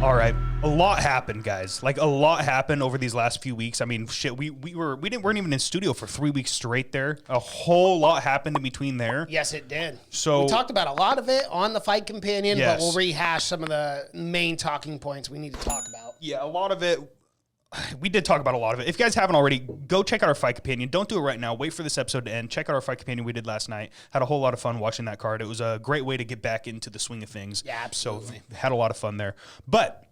All right. A lot happened, guys. Like, a lot happened over these last few weeks. I mean, shit, we weren't even in studio for 3 weeks straight there. A whole lot happened in between there. Yes, it did. So we talked about a lot of it on the Fight Companion, yes, but we'll rehash some of the main talking points we need to talk about. Yeah, a lot of it. We did talk about a lot of it. If you guys haven't already, go check out our Fight Companion. Don't do it right now. Wait for this episode to end. Check out our Fight Companion we did last night. Had a whole lot of fun watching that card. It was a great way to get back into the swing of things. Yeah, absolutely. So had a lot of fun there. But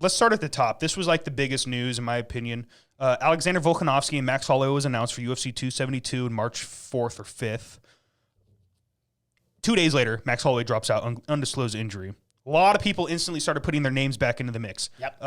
let's start at the top. This was like the biggest news, in my opinion. Alexander Volkanovski and Max Holloway was announced for UFC 272 on March 4th or 5th. 2 days later, Max Holloway drops out, undisclosed injury. A lot of people instantly started putting their names back into the mix. Yep.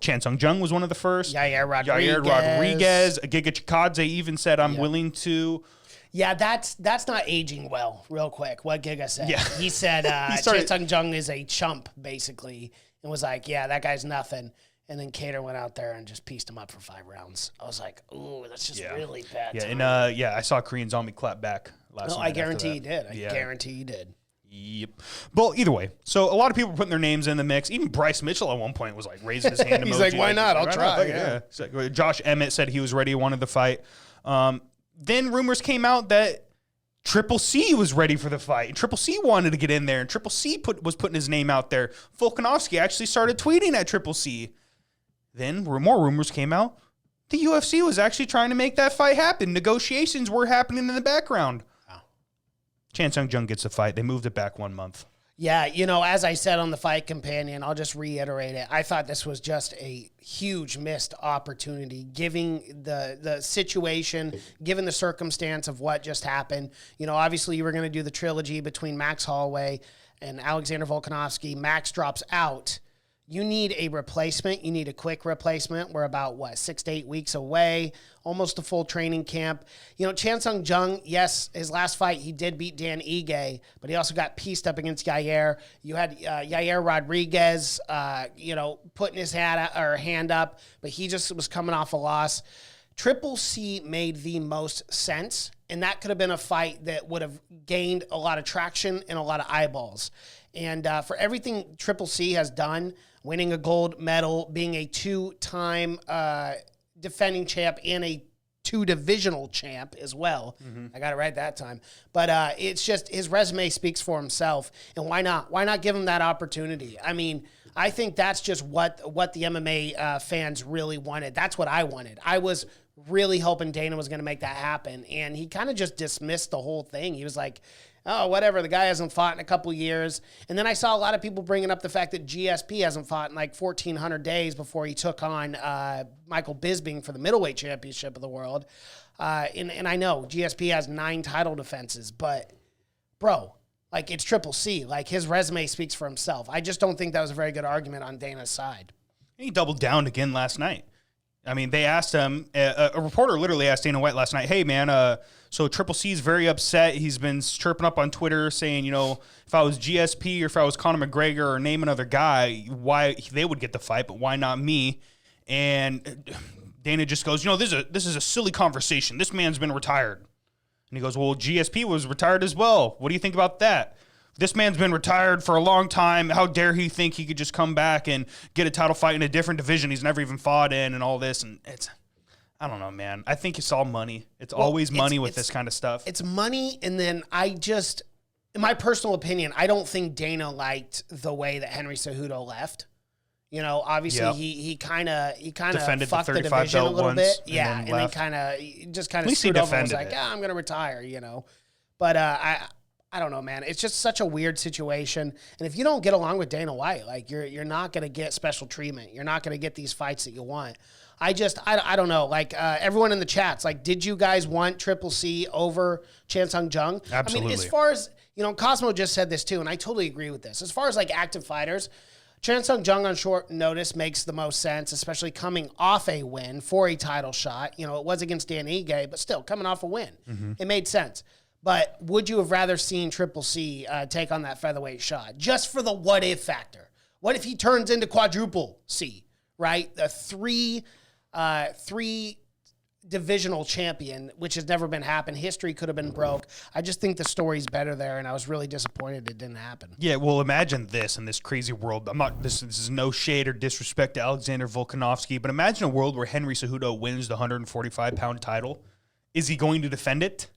Chan Sung Jung was one of the first. Yair Rodriguez. Giga Chikadze even said, I'm willing to. Yeah, that's not aging well, real quick, what Giga said. Yeah. He said Chan Sung Jung is a chump, basically, and was like, yeah, that guy's nothing. And then Cater went out there and just pieced him up for 5 rounds. I was like, ooh, that's just really bad. Yeah, and I saw Korean Zombie clap back last night. I guarantee he did. I guarantee he did. Yep. Well, either way, so a lot of people were putting their names in the mix. Even Bryce Mitchell at one point was like raising his hand. He's emoji, like, why not? I'll try. Yeah. Like, Josh Emmett said he was ready, wanted the fight. Then rumors came out that Triple C was ready for the fight. And Triple C wanted to get in there, and Triple C was putting his name out there. Volkanovski actually started tweeting at Triple C. Then more rumors came out. The UFC was actually trying to make that fight happen. Negotiations were happening in the background. Chan Sung Jung gets the fight. They moved it back 1 month. Yeah, as I said on the Fight Companion, I'll just reiterate it. I thought this was just a huge missed opportunity, given the situation, given the circumstance of what just happened. Obviously you were going to do the trilogy between Max Holloway and Alexander Volkanovski. Max drops out. You need a replacement. You need a quick replacement. We're about, 6 to 8 weeks away, almost a full training camp. Chan Sung Jung, yes, his last fight, he did beat Dan Ige, but he also got pieced up against Yair. You had Yair Rodriguez, putting his hand up, but he just was coming off a loss. Triple C made the most sense, and that could have been a fight that would have gained a lot of traction and a lot of eyeballs. And for everything Triple C has done, winning a gold medal, being a 2-time defending champ and a 2-divisional champ as well. I got it right that time. But it's just his resume speaks for himself. And why not? Why not give him that opportunity? I mean, I think that's just what the MMA fans really wanted. That's what I wanted. I was really hoping Dana was going to make that happen. And he kind of just dismissed the whole thing. He was like, oh, whatever, the guy hasn't fought in a couple years. And then I saw a lot of people bringing up the fact that GSP hasn't fought in like 1,400 days before he took on Michael Bisping for the middleweight championship of the world. And I know GSP has 9 title defenses, but, bro, like, it's Triple C. Like, his resume speaks for himself. I just don't think that was a very good argument on Dana's side. He doubled down again last night. I mean, they asked him, a reporter literally asked Dana White last night, hey, man, so Triple C is very upset. He's been chirping up on Twitter saying, if I was GSP or if I was Conor McGregor or name another guy, why they would get the fight, but why not me? And Dana just goes, this is a silly conversation. This man's been retired. And he goes, well, GSP was retired as well. What do you think about that? This man's been retired for a long time. How dare he think he could just come back and get a title fight in a different division he's never even fought in and all this? And I don't know, man. I think it's all money. It's always money with this kind of stuff. It's money, and then in my personal opinion, I don't think Dana liked the way that Henry Cejudo left. Obviously he kind of fucked the division a little bit. Yeah, and then kind of screwed over and was like, I'm going to retire, But I don't know, man. It's just such a weird situation. And if you don't get along with Dana White, like, you're not going to get special treatment. You're not going to get these fights that you want. I don't know. Like, everyone in the chats, like, did you guys want Triple C over Chan Sung Jung? Absolutely. I mean, as far as, Cosmo just said this too, and I totally agree with this. As far as, like, active fighters, Chan Sung Jung on short notice makes the most sense, especially coming off a win for a title shot. It was against Dan Ige, but still, coming off a win. It made sense. But would you have rather seen Triple C take on that featherweight shot? Just for the what-if factor. What if he turns into quadruple C, right? The three divisional champion, which has never been happened. History could have been broke. I just think the story's better there, and I was really disappointed it didn't happen. Yeah, well, imagine this in this crazy world. This is no shade or disrespect to Alexander Volkanovski, but imagine a world where Henry Cejudo wins the 145-pound title. Is he going to defend it?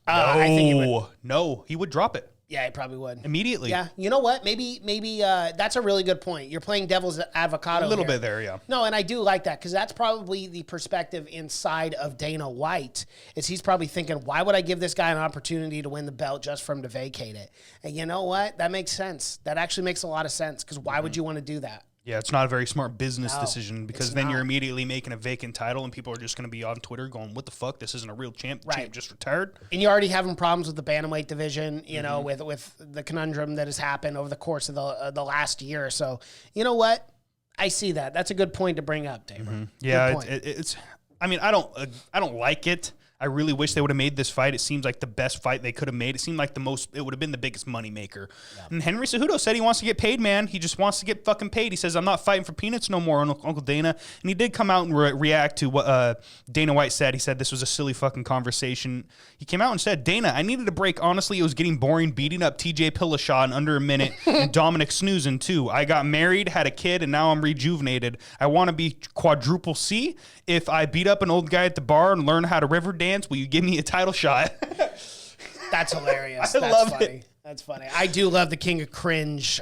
I think he would. No, he would drop it. Yeah, he probably would. Immediately. Yeah, you know what? Maybe that's a really good point. You're playing devil's advocate A little here. bit there, yeah. No, and I do like that because that's probably the perspective inside of Dana White is he's probably thinking, why would I give this guy an opportunity to win the belt just for him to vacate it? And you know what? That makes sense. That actually makes a lot of sense because why would you want to do that? Yeah, it's not a very smart business decision because it's then not. you're immediately making a vacant title and people are just going to be on Twitter going, what the fuck? This isn't a real champ. Right. Champ just retired. And you're already having problems with the bantamweight division, you know, with the conundrum that has happened over the course of the last year. So, you know what? I see that. That's a good point to bring up, David. Yeah, it's. I mean, I don't like it. I really wish they would have made this fight. It seems like the best fight they could have made. It seemed like it would have been the biggest moneymaker. Yeah. And Henry Cejudo said he wants to get paid, man. He just wants to get fucking paid. He says, I'm not fighting for peanuts no more, Uncle Dana. And he did come out and react to what Dana White said. He said this was a silly fucking conversation. He came out and said, Dana, I needed a break. Honestly, it was getting boring beating up TJ Dillashaw in under a minute and Dominic snoozing too. I got married, had a kid, and now I'm rejuvenated. I want to be quadruple C. If I beat up an old guy at the bar and learn how to river dance, will you give me a title shot? That's hilarious. I That's love funny. it. That's funny. I do love the king of cringe.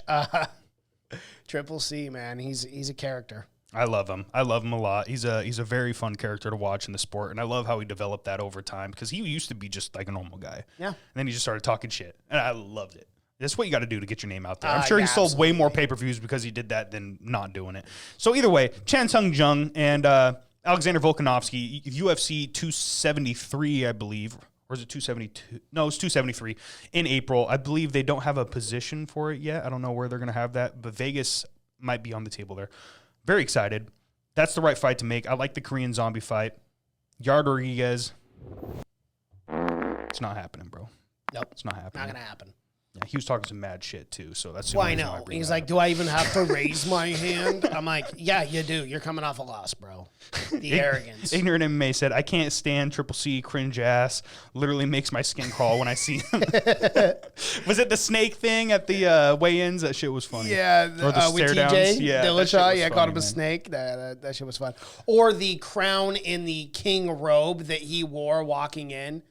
Triple C, man. He's a character. I love him. I love him a lot. He's a very fun character to watch in the sport, and I love how he developed that over time because he used to be just like a normal guy. Yeah. And then he just started talking shit, and I loved it. That's what you got to do to get your name out there. I'm sure yeah, he sold absolutely. way more pay-per-views because he did that than not doing it. So either way, Chan Sung Jung and Alexander Volkanovski, UFC 273, I believe, or is it 272? No, it's 273 in April. I believe they don't have a position for it yet. I don't know where they're going to have that, but Vegas might be on the table there. Very excited. That's the right fight to make. I like the Korean Zombie fight. Yard Rodriguez. It's not happening, bro. Nope. It's not happening. Not going to happen. Yeah, he was talking some mad shit, too, so that's the Well, I only reason why know. bring He's that like, up. do I even have to raise my hand? I'm like, yeah, you do. You're coming off a loss, bro. The arrogance. Ignorant MMA said, I can't stand Triple C cringe ass. Literally makes my skin crawl when I see him. Was it the snake thing at the weigh-ins? That shit was funny. Yeah, Or the with stare downs. TJ Yeah, that shit Dillashaw, was yeah, called funny, him a man. snake. That shit was fun. Or the crown in the king robe that he wore walking in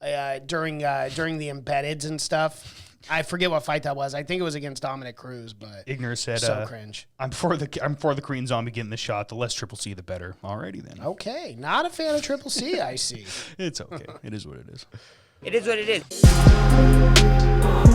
during the embeddeds and stuff. I forget what fight that was. I think it was against Dominic Cruz, but Ignorant said, so cringe. I'm for the Korean Zombie getting the shot. The less Triple C, the better. Alrighty then. Okay, not a fan of Triple C, I see. It's okay. It is what it is. It is what it is.